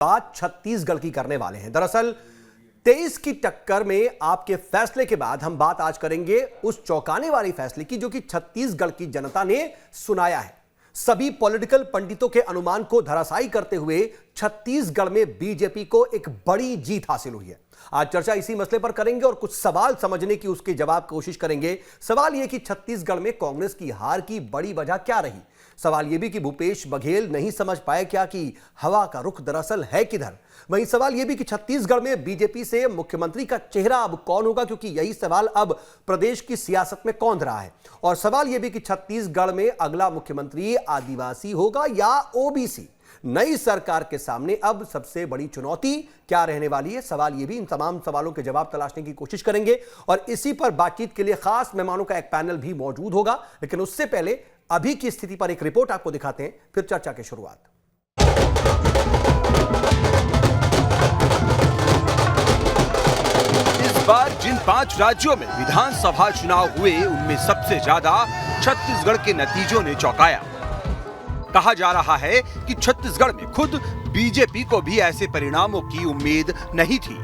बात छत्तीसगढ़ की करने वाले हैं। दरअसल 23 की टक्कर में आपके फैसले के बाद हम बात आज करेंगे उस चौंकाने वाली फैसले की जो कि छत्तीसगढ़ की जनता ने सुनाया है। सभी पॉलिटिकल पंडितों के अनुमान को धराशायी करते हुए छत्तीसगढ़ में बीजेपी को एक बड़ी जीत हासिल हुई है। आज चर्चा इसी मसले पर करेंगे और कुछ सवाल समझने की उसके जवाब की कोशिश करेंगे। सवाल यह कि छत्तीसगढ़ में कांग्रेस की हार की बड़ी वजह क्या रही। सवाल यह भी कि भूपेश बघेल नहीं समझ पाए क्या कि हवा का रुख दरअसल है किधर। वहीं सवाल यह भी कि छत्तीसगढ़ में बीजेपी से मुख्यमंत्री का चेहरा अब कौन होगा, क्योंकि यही सवाल अब प्रदेश की सियासत में कौंध रहा है। और सवाल यह भी कि छत्तीसगढ़ में अगला मुख्यमंत्री आदिवासी होगा या ओबीसी। नई सरकार के सामने अब सबसे बड़ी चुनौती क्या रहने वाली है। सवाल यह भी, इन तमाम सवालों के जवाब तलाशने की कोशिश करेंगे और इसी पर बातचीत के लिए खास मेहमानों का एक पैनल भी मौजूद होगा। लेकिन उससे पहले अभी की स्थिति पर एक रिपोर्ट आपको दिखाते हैं, फिर चर्चा की शुरुआत। इस बार जिन 5 राज्यों में विधानसभा चुनाव हुए उनमें सबसे ज्यादा छत्तीसगढ़ के नतीजों ने चौंकाया। कहा जा रहा है कि छत्तीसगढ़ में खुद बीजेपी को भी ऐसे परिणामों की उम्मीद नहीं थी।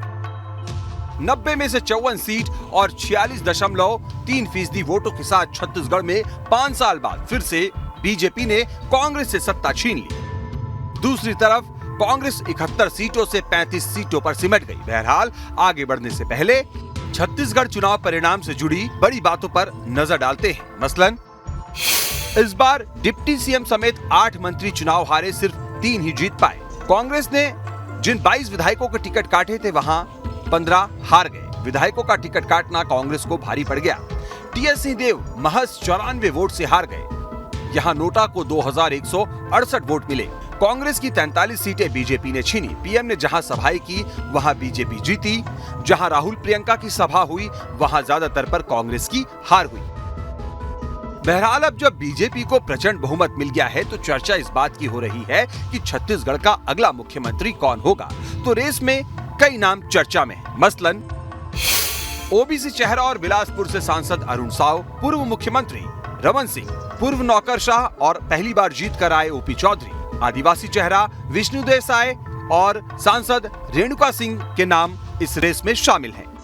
90 में से 54 सीट और 46.3% वोटों के साथ छत्तीसगढ़ में 5 साल बाद फिर से बीजेपी ने कांग्रेस से सत्ता छीन ली। दूसरी तरफ कांग्रेस 71 सीटों से 35 सीटों पर सिमट गई। बहरहाल आगे बढ़ने से पहले छत्तीसगढ़ चुनाव परिणाम से जुड़ी बड़ी बातों पर नजर डालते हैं। मसलन इस बार डिप्टी सीएम समेत 8 मंत्री चुनाव हारे, सिर्फ 3 ही जीत पाए। कांग्रेस ने जिन 22 विधायकों के टिकट काटे थे वहां 15 हार गए। विधायकों का टिकट काटना कांग्रेस को भारी पड़ गया। टीएस सिंहदेव महज 94 वोट से हार गए। यहां नोटा को 2168 वोट मिले। कांग्रेस की 43 सीटें बीजेपी ने छीनी। पीएम ने जहां सभाएं की वहां बीजेपी जीती। जहां राहुल प्रियंका की सभा हुई वहां ज्यादातर पर कांग्रेस की हार हुई। बहरहाल अब जब बीजेपी को प्रचंड बहुमत मिल गया है तो चर्चा इस बात की हो रही है कि छत्तीसगढ़ का अगला मुख्यमंत्री कौन होगा। तो रेस में कई नाम चर्चा में हैं। मसलन ओबीसी चेहरा और बिलासपुर से सांसद अरुण साव, पूर्व मुख्यमंत्री रमन सिंह, पूर्व नौकरशाह और पहली बार जीत कर आए ओपी चौधरी, आदिवासी चेहरा विष्णुदेव साय और सांसद रेणुका सिंह के नाम इस रेस में शामिल हैं।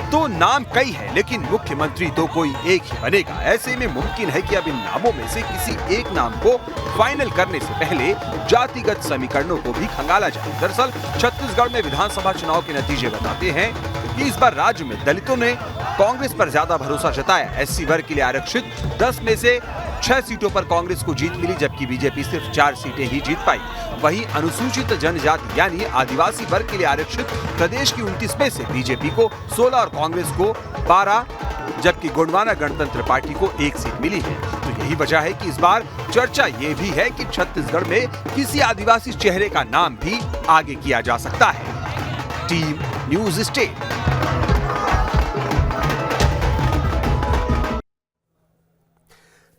तो नाम कई है लेकिन मुख्यमंत्री तो कोई एक ही बनेगा। ऐसे में मुमकिन है कि अब इन नामों में से किसी एक नाम को फाइनल करने से पहले जातिगत समीकरणों को भी खंगाला जाए। दरअसल छत्तीसगढ़ में विधानसभा चुनाव के नतीजे बताते हैं कि इस बार राज्य में दलितों ने कांग्रेस पर ज्यादा भरोसा जताया। एससी वर्ग के लिए आरक्षित 10 में से 6 सीटों पर कांग्रेस को जीत मिली, जबकि बीजेपी सिर्फ 4 सीटें ही जीत पाई। वहीं अनुसूचित जनजाति यानी आदिवासी वर्ग के लिए आरक्षित प्रदेश की 29 में से बीजेपी को 16 और कांग्रेस को 12, जबकि गोंडवाना गणतंत्र पार्टी को 1 सीट मिली है। तो यही वजह है कि इस बार चर्चा ये भी है कि छत्तीसगढ़ में किसी आदिवासी चेहरे का नाम भी आगे किया जा सकता है। Team news state.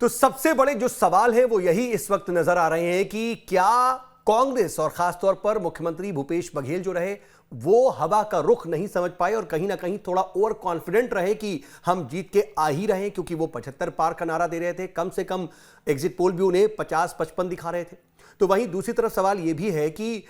तो सबसे बड़े जो सवाल है वो यही इस वक्त नजर आ रहे हैं कि क्या कांग्रेस और खासतौर पर मुख्यमंत्री भूपेश बघेल जो रहे वो हवा का रुख नहीं समझ पाए और कहीं ना कहीं थोड़ा ओवर कॉन्फिडेंट रहे कि हम जीत के आ ही रहे हैं, क्योंकि वो 75 पार का नारा दे रहे थे। कम से कम एग्जिट पोल भी उन्हें 50-55 दिखा रहे थे। तो वहीं दूसरी तरफ सवाल यह भी है कि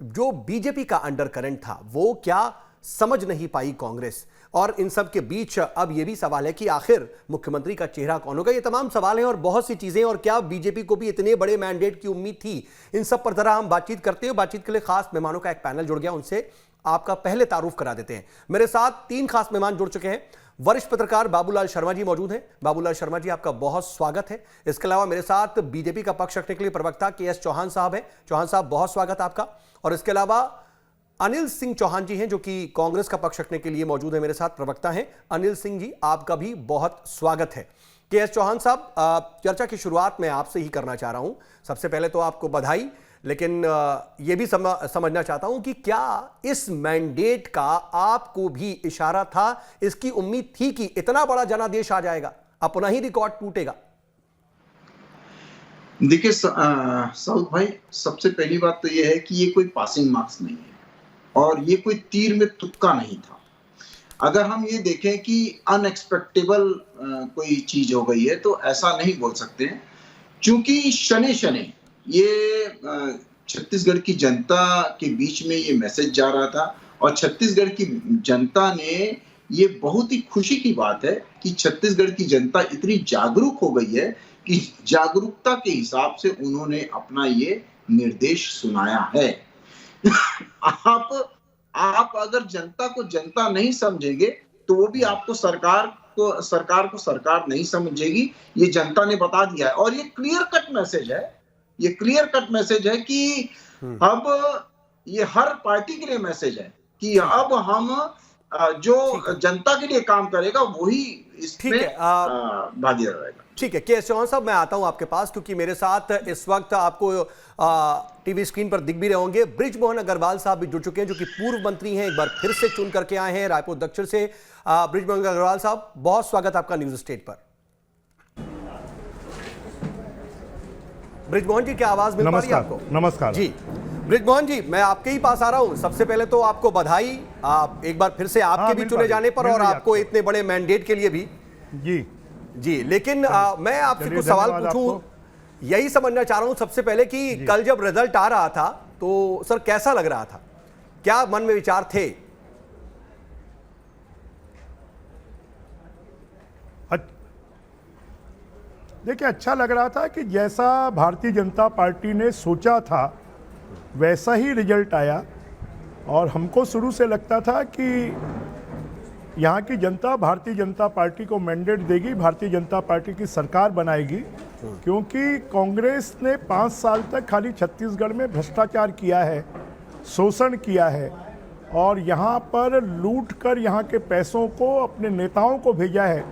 जो बीजेपी का अंडर करंट था वो क्या समझ नहीं पाई कांग्रेस। और इन सब के बीच अब यह भी सवाल है कि आखिर मुख्यमंत्री का चेहरा कौन होगा। ये तमाम सवाल हैं और बहुत सी चीजें, और क्या बीजेपी को भी इतने बड़े मैंडेट की उम्मीद थी। इन सब पर जरा हम बातचीत करते हैं। बातचीत के लिए खास मेहमानों का एक पैनल जुड़ गया, उनसे आपका पहले तारुफ करा देते हैं। मेरे साथ 3 खास मेहमान जुड़ चुके हैं। वरिष्ठ पत्रकार बाबूलाल शर्मा जी मौजूद हैं। बाबूलाल शर्मा जी, आपका बहुत स्वागत है। इसके अलावा मेरे साथ बीजेपी का पक्ष रखने के लिए प्रवक्ता के.एस. चौहान साहब हैं। चौहान साहब, बहुत स्वागत आपका। और इसके अलावा अनिल सिंह चौहान जी हैं जो कि कांग्रेस का पक्ष रखने के लिए मौजूद है, मेरे साथ प्रवक्ता हैं। अनिल सिंह जी, आपका भी बहुत स्वागत है। के.एस. चौहान साहब, चर्चा की शुरुआत मैं आपसे ही करना चाह रहा हूं। सबसे पहले तो आपको बधाई, लेकिन यह भी समझना चाहता हूं कि क्या इस मैंडेट का आपको भी इशारा था, इसकी उम्मीद थी कि इतना बड़ा जनादेश आ जाएगा, अपना ही रिकॉर्ड टूटेगा? देखिए साउथ भाई, सबसे पहली बात तो यह है कि ये कोई पासिंग मार्क्स नहीं है और ये कोई तीर में तुक्का नहीं था। अगर हम ये देखें कि अनएक्सपेक्टेबल कोई चीज हो गई है तो ऐसा नहीं बोल सकते हैं, क्योंकि शनि ये छत्तीसगढ़ की जनता के बीच में ये मैसेज जा रहा था और छत्तीसगढ़ की जनता ने, ये बहुत ही खुशी की बात है कि छत्तीसगढ़ की जनता इतनी जागरूक हो गई है कि जागरूकता के हिसाब से उन्होंने अपना ये निर्देश सुनाया है। आप अगर जनता को जनता नहीं समझेंगे तो वो भी आपको सरकार को सरकार नहीं समझेगी। ये जनता ने बता दिया है और ये क्लियर कट मैसेज है। ये क्लियर कट मैसेज है कि अब ये हर पार्टी के लिए मैसेज है कि अब हम जो जनता के लिए काम करेगा वही इसमें भागीदार रहेगा। ठीक है, के चौहान साहब, मैं आता हूं आपके पास क्योंकि मेरे साथ इस वक्त आपको टीवी स्क्रीन पर दिख भी रहे होंगे बृजमोहन अग्रवाल साहब भी जुड़ चुके हैं, जो कि पूर्व मंत्री हैं, एक बार फिर से चुन करके आए हैं रायपुर दक्षिण से। बृजमोहन अग्रवाल साहब, बहुत स्वागत आपका न्यूज स्टेट पर। बृजमोहन जी, क्या आवाज मिल पा रही है आपको? नमस्कार जी। बृजमोहन जी, मैं आपके ही पास आ रहा हूं। सबसे पहले तो आपको बधाई, आप एक बार फिर से आपके भी चुने जाने पर और आपको इतने बड़े मैंडेट के लिए भी। जी, लेकिन मैं आपसे कुछ सवाल पूछूं, यही समझना चाह रहा हूं सबसे पहले कि कल जब रिजल्ट आ रहा था तो सर कैसा लग रहा था, क्या मन में विचार थे? देखिए, अच्छा लग रहा था कि जैसा भारतीय जनता पार्टी ने सोचा था वैसा ही रिजल्ट आया और हमको शुरू से लगता था कि यहाँ की जनता भारतीय जनता पार्टी को मैंडेट देगी, भारतीय जनता पार्टी की सरकार बनाएगी, क्योंकि कांग्रेस ने 5 साल तक खाली छत्तीसगढ़ में भ्रष्टाचार किया है, शोषण किया है और यहाँ पर लूट कर यहाँ के पैसों को अपने नेताओं को भेजा है।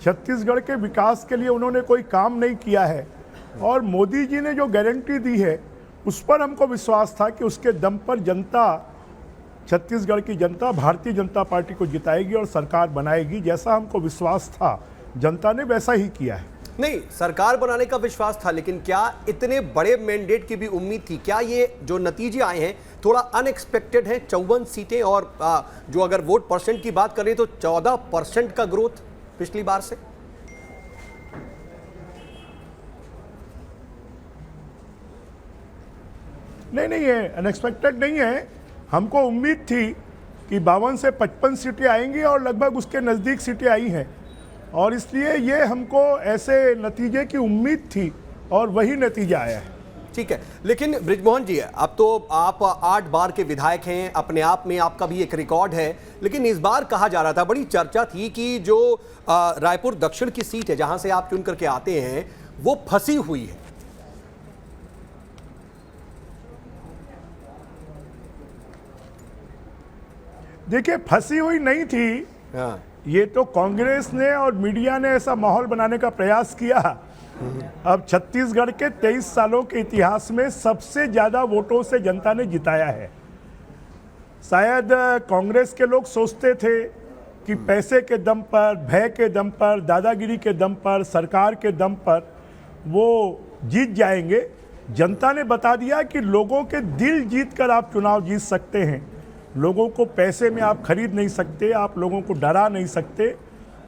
छत्तीसगढ़ के विकास के लिए उन्होंने कोई काम नहीं किया है और मोदी जी ने जो गारंटी दी है उस पर हमको विश्वास था कि उसके दम पर जनता, छत्तीसगढ़ की जनता भारतीय जनता पार्टी को जिताएगी और सरकार बनाएगी। जैसा हमको विश्वास था जनता ने वैसा ही किया है। नहीं, सरकार बनाने का विश्वास था, लेकिन क्या इतने बड़े मैंडेट की भी उम्मीद थी? क्या ये जो नतीजे आए हैं थोड़ा अनएक्सपेक्टेड है? 54 सीटें और जो अगर वोट परसेंट की बात करें तो 14% का ग्रोथ पिछली बार से। नहीं, ये अनएक्सपेक्टेड नहीं है। हमको उम्मीद थी कि 52 से 55 सीटें आएंगी और लगभग उसके नज़दीक सीटें आई हैं और इसलिए ये हमको ऐसे नतीजे की उम्मीद थी और वही नतीजा आया है। ठीक है, लेकिन बृजमोहन जी, अब तो आप 8 बार के विधायक हैं, अपने आप में आपका भी एक रिकॉर्ड है, लेकिन इस बार कहा जा रहा था, बड़ी चर्चा थी कि जो रायपुर दक्षिण की सीट है जहां से आप चुन करके आते हैं वो फंसी हुई है। देखिए, फंसी हुई नहीं थी। ये तो कांग्रेस ने और मीडिया ने ऐसा माहौल बनाने का प्रयास किया। अब छत्तीसगढ़ के 23 सालों के इतिहास में सबसे ज्यादा वोटों से जनता ने जिताया है। शायद कांग्रेस के लोग सोचते थे कि पैसे के दम पर, भय के दम पर, दादागिरी के दम पर, सरकार के दम पर वो जीत जाएंगे। जनता ने बता दिया कि लोगों के दिल जीत कर आप चुनाव जीत सकते हैं। लोगों को पैसे में आप खरीद नहीं सकते, आप लोगों को डरा नहीं सकते,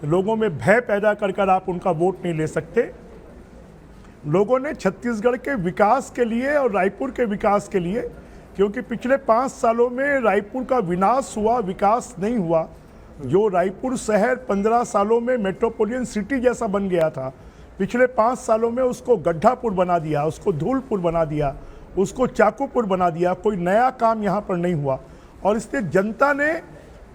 लोगों में भय पैदा कर आप उनका वोट नहीं ले सकते। लोगों ने छत्तीसगढ़ के विकास के लिए और रायपुर के विकास के लिए, क्योंकि पिछले 5 सालों में रायपुर का विनाश हुआ, विकास नहीं हुआ। जो रायपुर शहर 15 सालों में मेट्रोपोलियन सिटी जैसा बन गया था, पिछले 5 सालों में उसको गड्ढापुर बना दिया, उसको धूलपुर बना दिया, उसको चाकूपुर बना दिया। कोई नया काम यहाँ पर नहीं हुआ और इसलिए जनता ने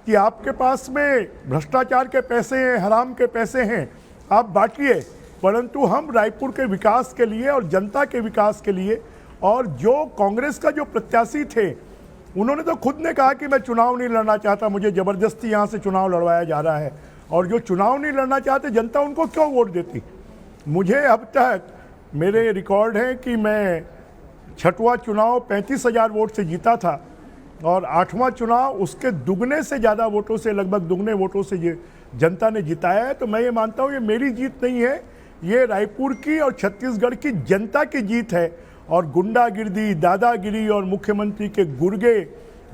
कि आपके पास में भ्रष्टाचार के पैसे हैं, हराम के पैसे हैं, आप बांटिए, परंतु हम रायपुर के विकास के लिए और जनता के विकास के लिए। और जो कांग्रेस का जो प्रत्याशी थे उन्होंने तो खुद ने कहा कि मैं चुनाव नहीं लड़ना चाहता, मुझे ज़बरदस्ती यहाँ से चुनाव लड़वाया जा रहा है। और जो चुनाव नहीं लड़ना चाहते जनता उनको क्यों वोट देती? मुझे अब तक मेरे रिकॉर्ड हैं कि मैं 6वां चुनाव 35,000 वोट से जीता था और 8वां चुनाव उसके दुगने से ज़्यादा वोटों से, लगभग दुगने वोटों से जनता ने जिताया है। तो मैं ये मानता हूँ ये मेरी जीत नहीं है, ये रायपुर की और छत्तीसगढ़ की जनता की जीत है। और गुंडागिर्दी, दादागिरी और मुख्यमंत्री के गुर्गे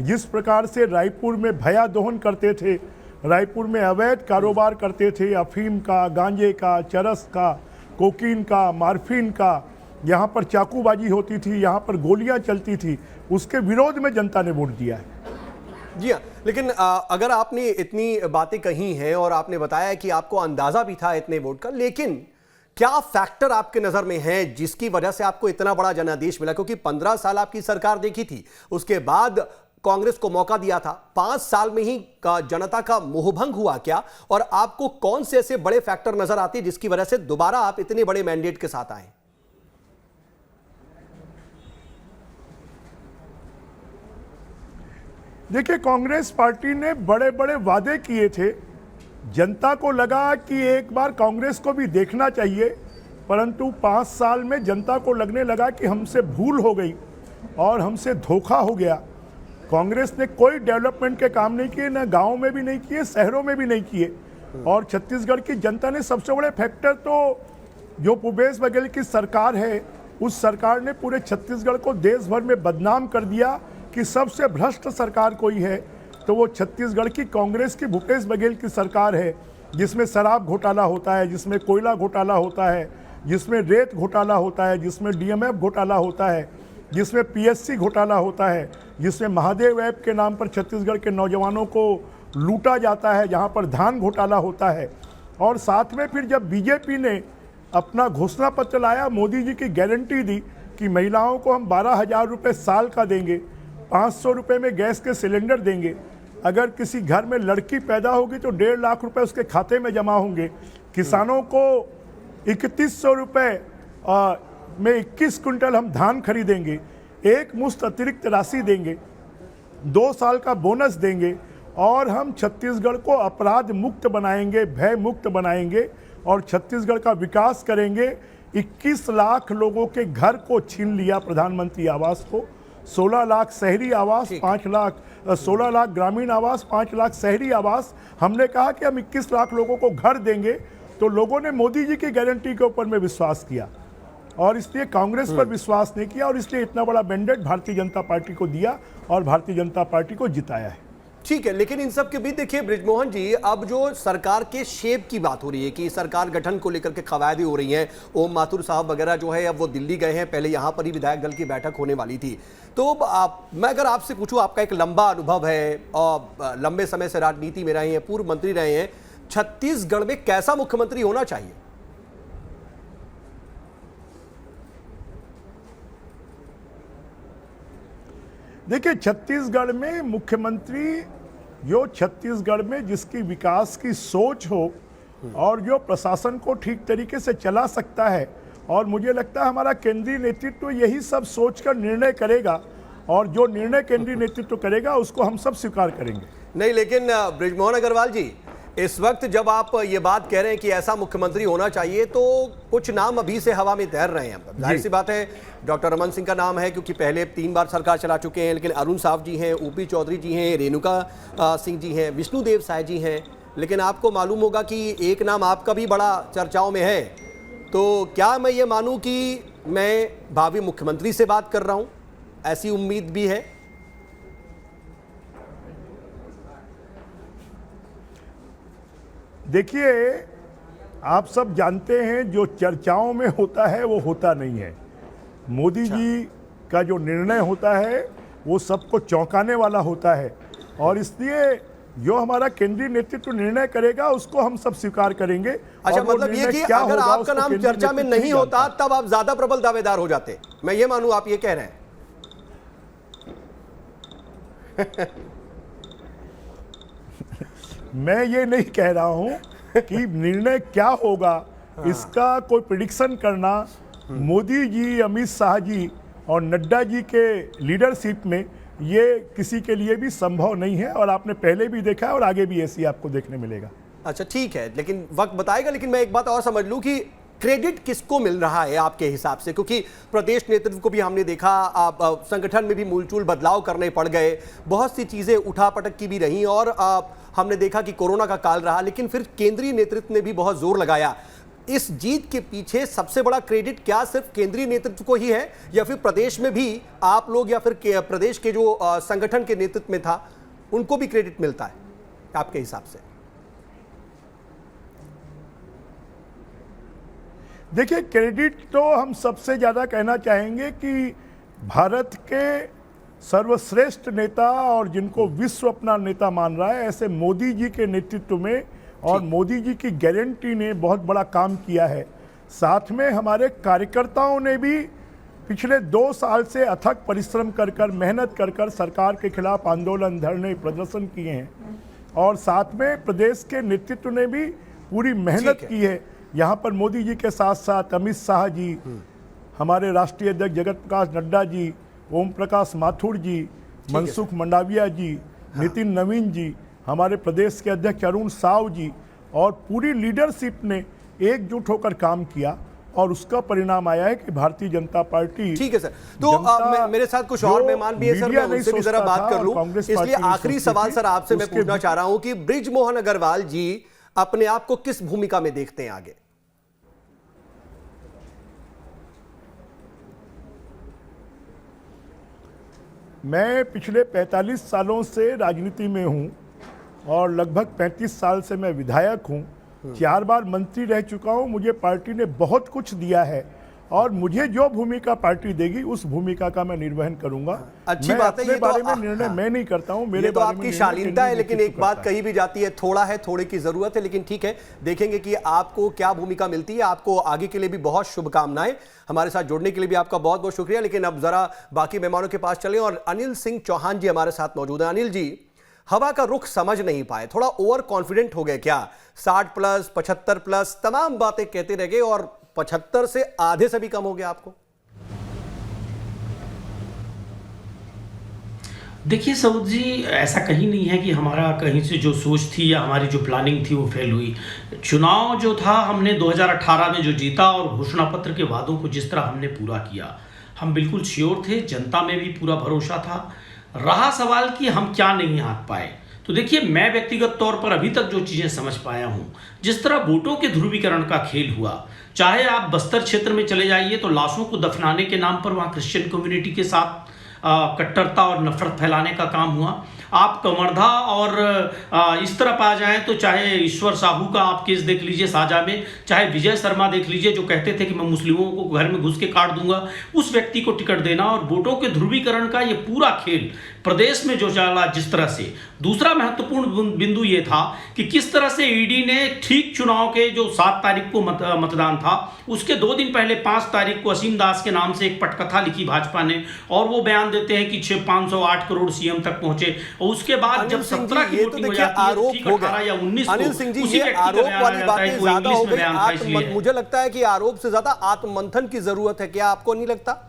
जिस प्रकार से रायपुर में भया दोहन करते थे, रायपुर में अवैध कारोबार करते थे, अफीम का, गांजे का, चरस का, कोकीन का, मार्फिन का, यहाँ पर चाकूबाजी होती थी, यहाँ पर गोलियां चलती थी, उसके विरोध में जनता ने वोट दिया है। जी हाँ, लेकिन अगर आपने इतनी बातें कही हैं और आपने बताया कि आपको अंदाजा भी था इतने वोट का, लेकिन क्या फैक्टर आपके नजर में है जिसकी वजह से आपको इतना बड़ा जनादेश मिला? क्योंकि 15 साल आपकी सरकार देखी थी, उसके बाद कांग्रेस को मौका दिया था, 5 साल में ही जनता का मोहभंग हुआ क्या? और आपको कौन से ऐसे बड़े फैक्टर नजर आते हैं जिसकी वजह से दोबारा आप इतने बड़े मैंडेट के साथ आए? देखिए, कांग्रेस पार्टी ने बड़े बड़े वादे किए थे, जनता को लगा कि एक बार कांग्रेस को भी देखना चाहिए, परंतु 5 साल में जनता को लगने लगा कि हमसे भूल हो गई और हमसे धोखा हो गया। कांग्रेस ने कोई डेवलपमेंट के काम नहीं किए, ना गांव में भी नहीं किए, शहरों में भी नहीं किए। और छत्तीसगढ़ की जनता ने सबसे बड़े फैक्टर तो जो भूपेश बघेल की सरकार है, उस सरकार ने पूरे छत्तीसगढ़ को देश भर में बदनाम कर दिया कि सबसे भ्रष्ट सरकार कोई है तो वो छत्तीसगढ़ की कांग्रेस की भूपेश बघेल की सरकार है, जिसमें शराब घोटाला होता है, जिसमें कोयला घोटाला होता है, जिसमें रेत घोटाला होता है, जिसमें डीएमएफ घोटाला होता है, जिसमें पीएससी घोटाला होता है, जिसमें महादेव ऐप के नाम पर छत्तीसगढ़ के नौजवानों को लूटा जाता है, जहां पर धान घोटाला होता है। और साथ में फिर जब बीजेपी ने अपना घोषणा पत्र लाया, मोदी जी की गारंटी दी कि महिलाओं को हम 12,000 रुपये साल का देंगे, 500 रुपये में गैस के सिलेंडर देंगे, अगर किसी घर में लड़की पैदा होगी तो 1.5 लाख रुपए उसके खाते में जमा होंगे, किसानों को 3100 रुपये में 21 कुंटल हम धान खरीदेंगे, एक मुश्त अतिरिक्त राशि देंगे, 2 साल का बोनस देंगे और हम छत्तीसगढ़ को अपराध मुक्त बनाएंगे, भय मुक्त बनाएंगे और छत्तीसगढ़ का विकास करेंगे। 21 लाख लोगों के घर को छीन लिया प्रधानमंत्री आवास को, 16 लाख शहरी आवास, 16 लाख ग्रामीण आवास, 5 लाख शहरी आवास। हमने कहा कि हम 21 लाख लोगों को घर देंगे, तो लोगों ने मोदी जी की गारंटी के ऊपर में विश्वास किया और इसलिए कांग्रेस पर विश्वास नहीं किया और इसलिए इतना बड़ा मैंडेट भारतीय जनता पार्टी को दिया और भारतीय जनता पार्टी को जिताया है। ठीक है, लेकिन इन सब के बीच देखिए बृजमोहन जी, अब जो सरकार के शेप की बात हो रही है कि सरकार गठन को लेकर के कवायद हो रही हैं, ओम माथुर साहब वगैरह जो है अब वो दिल्ली गए हैं, पहले यहाँ पर ही विधायक दल की बैठक होने वाली थी। तो मैं अगर आपसे पूछूं, आपका एक लंबा अनुभव है और लंबे समय से राजनीति में रहे हैं, पूर्व मंत्री रहे हैं, छत्तीसगढ़ में कैसा मुख्यमंत्री होना चाहिए? देखिए, छत्तीसगढ़ में मुख्यमंत्री जो छत्तीसगढ़ में जिसकी विकास की सोच हो और जो प्रशासन को ठीक तरीके से चला सकता है, और मुझे लगता है हमारा केंद्रीय नेतृत्व यही सब सोचकर निर्णय करेगा और जो निर्णय केंद्रीय नेतृत्व करेगा उसको हम सब स्वीकार करेंगे। नहीं, लेकिन बृजमोहन अग्रवाल जी, इस वक्त जब आप ये बात कह रहे हैं कि ऐसा मुख्यमंत्री होना चाहिए, तो कुछ नाम अभी से हवा में तैर रहे हैं। जाहिर सी बात है, डॉक्टर रमन सिंह का नाम है क्योंकि पहले 3 बार सरकार चला चुके हैं, लेकिन अरुण साव जी हैं, ओपी चौधरी जी हैं, रेणुका सिंह जी हैं, विष्णुदेव साय जी हैं, लेकिन आपको मालूम होगा कि एक नाम आपका भी बड़ा चर्चाओं में है। तो क्या मैं ये मानूं कि मैं भावी मुख्यमंत्री से बात कर रहा हूं? ऐसी उम्मीद भी है? देखिए, आप सब जानते हैं जो चर्चाओं में होता है वो होता नहीं है। मोदी जी का जो निर्णय होता है वो सबको चौंकाने वाला होता है और इसलिए जो हमारा केंद्रीय नेतृत्व निर्णय करेगा उसको हम सब स्वीकार करेंगे। अच्छा, मतलब ये कि अगर आपका नाम चर्चा में नहीं होता तब आप ज्यादा प्रबल दावेदार हो जाते, मैं ये मानूं आप ये कह रहे हैं? मैं ये नहीं कह रहा हूं कि निर्णय क्या होगा, इसका कोई प्रिडिक्शन करना मोदी जी, अमित शाह जी और नड्डा जी के लीडरशिप में ये किसी के लिए भी संभव नहीं है और आपने पहले भी देखा है और आगे भी ऐसी आपको देखने मिलेगा। अच्छा, ठीक है, लेकिन वक्त बताएगा। लेकिन मैं एक बात और समझ लूं कि क्रेडिट किसको मिल रहा है आपके हिसाब से? क्योंकि प्रदेश नेतृत्व को भी हमने देखा, संगठन में भी मूलचूल बदलाव करने पड़ गए, बहुत सी चीजें उठापटक की भी रहीं और हमने देखा कि कोरोना का काल रहा, लेकिन फिर केंद्रीय नेतृत्व ने भी बहुत जोर लगाया। इस जीत के पीछे सबसे बड़ा क्रेडिट क्या सिर्फ केंद्रीय नेतृत्व को ही है या फिर प्रदेश में भी आप लोग या फिर प्रदेश के जो संगठन के नेतृत्व में था उनको भी क्रेडिट मिलता है आपके हिसाब से? देखिए, क्रेडिट तो हम सबसे ज़्यादा कहना चाहेंगे कि भारत के सर्वश्रेष्ठ नेता और जिनको विश्व अपना नेता मान रहा है, ऐसे मोदी जी के नेतृत्व में और मोदी जी की गारंटी ने बहुत बड़ा काम किया है। साथ में हमारे कार्यकर्ताओं ने भी पिछले 2 साल से अथक परिश्रम कर मेहनत कर सरकार के खिलाफ आंदोलन, धरने, प्रदर्शन किए हैं और साथ में प्रदेश के नेतृत्व ने भी पूरी मेहनत की है। यहाँ पर मोदी जी के साथ साथ अमित शाह जी, हमारे राष्ट्रीय अध्यक्ष जगत प्रकाश नड्डा जी, ओम प्रकाश माथुर जी, मनसुख मंडाविया जी, नितिन नवीन जी, हमारे प्रदेश के अध्यक्ष अरुण साव जी और पूरी लीडरशिप ने एकजुट होकर काम किया और उसका परिणाम आया है कि भारतीय जनता पार्टी। ठीक है सर, तो मेरे साथ कुछ और मेहमान भी है सर, मैं उनसे भी जरा बात कर लूं। इसलिए आखिरी सवाल सर आपसे मैं पूछना चाह रहा हूं कि बृजमोहन अग्रवाल जी अपने आप को किस भूमिका में देखते हैं आगे? मैं पिछले 45 सालों से राजनीति में हूं और लगभग 35 साल से मैं विधायक हूं। 4 बार मंत्री रह चुका हूं। मुझे पार्टी ने बहुत कुछ दिया है और मुझे जो भूमिका पार्टी देगी उस भूमिका का मैं निर्वहन करूंगा। अच्छी बात है, ये बारे में निर्णय मैं नहीं करता हूं। मेरे तो आपकी शालीनता है, लेकिन एक बात कही भी जाती है, थोड़ा है, थोड़े की जरूरत है, लेकिन ठीक है, देखेंगे कि आपको क्या भूमिका मिलती है। आपको आगे के लिए भी बहुत शुभकामनाएं। हमारे साथ जुड़ने के लिए भी आपका बहुत बहुत शुक्रिया। लेकिन अब जरा बाकी मेहमानों के पास चलें और अनिल सिंह चौहान जी हमारे साथ मौजूद हैं। अनिल जी, हवा का रुख समझ नहीं पाए, थोड़ा ओवर कॉन्फिडेंट हो गए क्या? 60+, 75+, तमाम बातें कहते रह गए और 75 से आधे से भी कम हो गया आपको। देखिए सऊद जी, ऐसा कहीं नहीं है कि हमारा कहीं से जो सोच थी या हमारी जो प्लानिंग थी वो फेल हुई। चुनाव जो था हमने 2018 में जो जीता और घोषणा पत्र के वादों को जिस तरह हमने पूरा किया, हम बिल्कुल श्योर थे, जनता में भी पूरा भरोसा था। रहा सवाल कि हम क्या नहीं हाथ पाए, तो देखिए मैं व्यक्तिगत तौर पर अभी तक जो चीज़ें समझ पाया हूँ, जिस तरह वोटों के ध्रुवीकरण का खेल हुआ, चाहे आप बस्तर क्षेत्र में चले जाइए तो लाशों को दफनाने के नाम पर वहाँ क्रिश्चियन कम्युनिटी के साथ कट्टरता और नफरत फैलाने का काम हुआ। आप कवर्धा और इस तरफ आ जाएं तो चाहे ईश्वर साहू का आप केस देख लीजिए साजा में, चाहे विजय शर्मा देख लीजिए जो कहते थे कि मैं मुस्लिमों को घर में घुस के काट दूंगा, उस व्यक्ति को टिकट देना और वोटों के ध्रुवीकरण का ये पूरा खेल प्रदेश में जो चला जिस तरह से। दूसरा महत्वपूर्ण बिंदु ये था कि किस तरह से ईडी ने ठीक चुनाव के जो 7 तारीख को मतदान था उसके 2 दिन पहले 5 तारीख को असीम दास के नाम से एक पटकथा लिखी भाजपा ने और वो बयान देते हैं कि 508 करोड़ सीएम तक पहुंचे और उसके बाद जब 17 की वोटिंग हो जाती है तो ठीक 18 या 19 अनिल सिंह जी, ये आरोप वाली बातें ज्यादा हो गई। मुझे लगता है कि आरोप से ज्यादा आत्ममंथन की जरूरत है, क्या आपको नहीं लगता?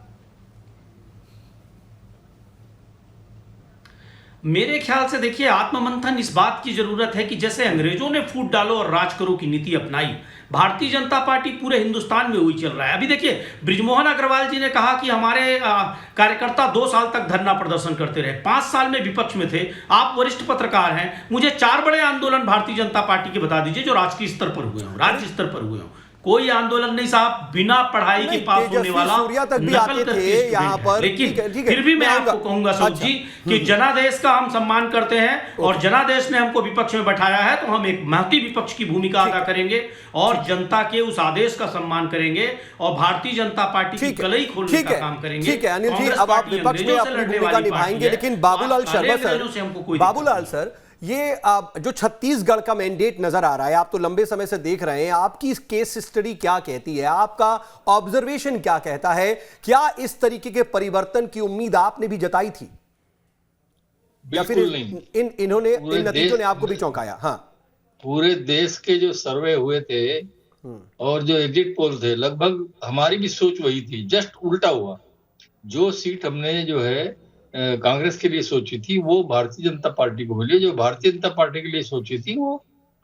मेरे ख्याल से देखिए आत्ममंथन इस बात की जरूरत है कि जैसे अंग्रेजों ने फूट डालो और राज करो की नीति अपनाई, भारतीय जनता पार्टी पूरे हिंदुस्तान में वही चल रहा है। अभी देखिए बृजमोहन अग्रवाल जी ने कहा कि हमारे कार्यकर्ता 2 साल तक धरना प्रदर्शन करते रहे, 5 साल में विपक्ष में थे। आप वरिष्ठ पत्रकार हैं, मुझे 4 बड़े आंदोलन भारतीय जनता पार्टी के बता दीजिए जो राजकीय स्तर पर हुए हों, राज्य स्तर पर हुए हों। कोई आंदोलन नहीं साहब, बिना पढ़ाई के पास होने वाला, नकल करके यहाँ पर। लेकिन फिर भी मैं आपको कहूंगा सऊद जी कि जनादेश का हम सम्मान करते हैं और जनादेश ने हमको विपक्ष में बैठाया है तो हम एक महती विपक्ष की भूमिका अदा करेंगे और जनता के उस आदेश का सम्मान करेंगे और भारतीय जनता पार्टी की कलई खोलने का काम करेंगे। ठीक है अनिल जी, अब आप विपक्ष में अपनी भूमिका निभाएंगे, लेकिन बाबूलाल शर्मा सर, बाबूलाल सर, ये जो छत्तीसगढ़ का मैंडेट नजर आ रहा है, आप तो लंबे समय से देख रहे हैं, आपकी केस स्टडी क्या कहती है, आपका ऑब्जर्वेशन क्या कहता है? क्या इस तरीके के परिवर्तन की उम्मीद आपने भी जताई थी या फिर इन नतीजों ने आपको भी चौंकाया? हाँ, पूरे देश के जो सर्वे हुए थे और जो एग्जिट पोल थे, लगभग हमारी भी सोच वही थी, जस्ट उल्टा हुआ। जो सीट हमने जो है कांग्रेस के लिए सोची थी वो भारतीय जनता पार्टी को मिली, जो भारतीय जनता पार्टी के लिए सोची थी वो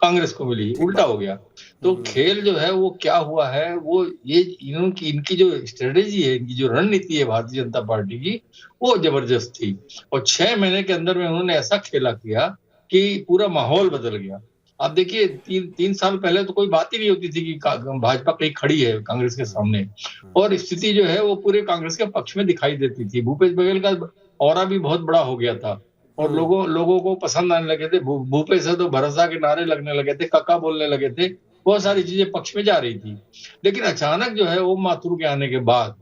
कांग्रेस को मिली, उल्टा हो गया। तो खेल जो है वो क्या हुआ है, वो ये इनकी जो स्ट्रेटेजी है, इनकी जो रणनीति है भारतीय जनता पार्टी की, वो जबरदस्त थी और 6 महीने के अंदर में उन्होंने ऐसा खेला किया कि पूरा माहौल बदल गया। आप देखिए 3 साल पहले तो कोई बात ही नहीं होती थी कि भाजपा कहीं खड़ी है कांग्रेस के सामने, और स्थिति जो है वो पूरे कांग्रेस के पक्ष में दिखाई देती थी। भूपेश बघेल का ऑरा भी बहुत बड़ा हो गया था और लोगों को पसंद आने लगे थे। भूपेश से तो भरोसा के नारे लगने लगे थे, कक्का बोलने लगे थे, बहुत सारी चीजें पक्ष में जा रही थी। लेकिन अचानक जो है ओम माथुर के आने के बाद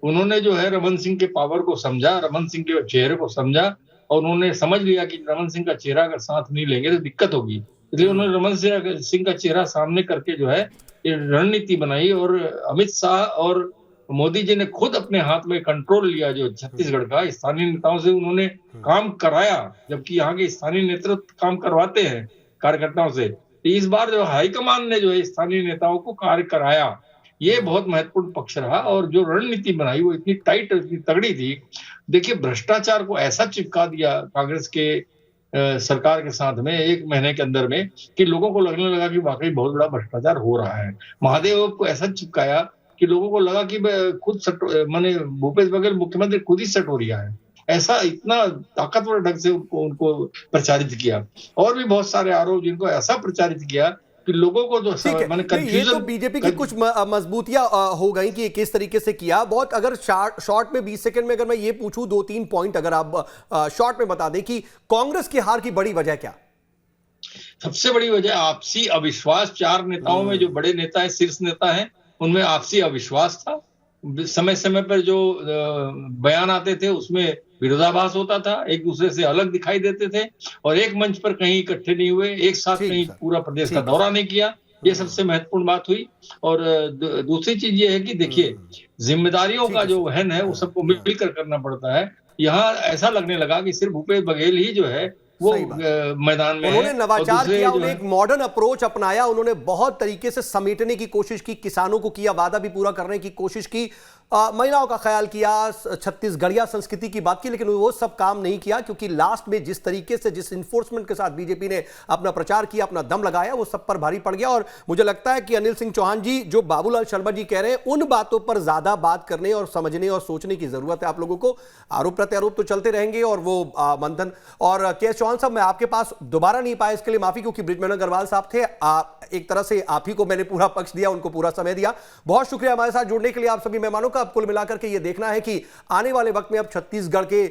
उन्होंने जो है रमन सिंह के पावर को समझा, रमन सिंह के चेहरे को समझा, और उन्होंने समझ लिया कि रमन सिंह का चेहरा अगर साथ नहीं लेंगे तो दिक्कत होगी। इसलिए उन्होंने रमन सिंह का चेहरा सामने करके जो है रणनीति बनाई, और अमित शाह और मोदी जी ने खुद अपने हाथ में कंट्रोल लिया जो छत्तीसगढ़ का। स्थानीय नेताओं से उन्होंने काम कराया, जबकि यहाँ के स्थानीय नेतृत्व काम करवाते हैं कार्यकर्ताओं से। तो इस बार जो हाईकमान ने जो है स्थानीय नेताओं को कार्य कराया, ये बहुत महत्वपूर्ण पक्ष रहा। और जो रणनीति बनाई वो इतनी टाइट, इतनी तगड़ी थी। देखिए, भ्रष्टाचार को ऐसा चिपका दिया कांग्रेस के सरकार के साथ में 1 महीने के अंदर में कि लोगों को लगने लगा कि वाकई बहुत बड़ा भ्रष्टाचार हो रहा है। महादेव को ऐसा चिपकाया कि लोगों को लगा कि खुद माने भूपेश बघेल मुख्यमंत्री खुद ही सटोरिया है। ऐसा इतना ताकतवर ढंग से उनको प्रचारित किया। और भी बहुत सारे आरोप जिनको ऐसा प्रचारित किया कि लोगों को तो मैंने ये तो बीजेपी की कुछ मजबूतियां हो गई कि किस तरीके से किया। बहुत अगर शॉर्ट में 20 सेकंड में अगर मैं ये पूछूं 2-3 पॉइंट अगर आप शॉर्ट में बता दें कि कांग्रेस की हार की बड़ी वजह क्या? सबसे बड़ी वजह आपसी अविश्वास। 4 नेताओं में जो बड़े नेता है, शीर्ष नेता है, उनमें आपसी अविश्वास था। समय समय पर जो बयान आते थे उसमें विरोधाभास होता था, एक दूसरे से अलग दिखाई देते थे, और एक मंच पर कहीं इकट्ठे नहीं हुए, एक साथ कहीं पूरा प्रदेश का दौरा नहीं किया। ये सबसे महत्वपूर्ण बात हुई। और दूसरी चीज ये है कि देखिए, जिम्मेदारियों का जो वहन है वो सबको मिलकर करना पड़ता है। यहाँ ऐसा लगने लगा कि सिर्फ भूपेश बघेल ही जो है वो मैदान में उन्होंने नवाचार किया, उन्होंने एक मॉडर्न अप्रोच अपनाया, उन्होंने बहुत तरीके से समेटने की कोशिश की, किसानों को किया, वादा भी पूरा करने की कोशिश की, महिलाओं का ख्याल किया, छत्तीसगढ़िया संस्कृति की बात की, लेकिन वो सब काम नहीं किया क्योंकि लास्ट में जिस तरीके से, जिस इन्फोर्समेंट के साथ बीजेपी ने अपना प्रचार किया, अपना दम लगाया, वो सब पर भारी पड़ गया। और मुझे लगता है कि अनिल सिंह चौहान जी, जो बाबूलाल शर्मा जी कह रहे हैं, उन बातों पर ज्यादा बात करने और समझने और सोचने की जरूरत है आप लोगों को। आरोप प्रत्यारोप तो चलते रहेंगे और वो मंथन। और के चौहान साहब, मैं आपके पास दोबारा नहीं पाया, इसके लिए माफी, क्योंकि बृजमोहन अग्रवाल साहब थे, एक तरह से आप ही को मैंने पूरा पक्ष दिया, उनको पूरा समय दिया। बहुत शुक्रिया हमारे साथ जुड़ने के लिए आप सभी मेहमानों का। कुल मिलाकर के ये देखना है कि आने वाले वक्त में अब छत्तीसगढ़ के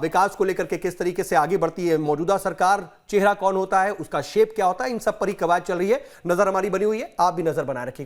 विकास को लेकर के किस तरीके से आगे बढ़ती है मौजूदा सरकार, चेहरा कौन होता है, उसका शेप क्या होता है, इन सब पर ही कवायद चल रही है। नजर हमारी बनी हुई है, आप भी नजर बनाए रखिए।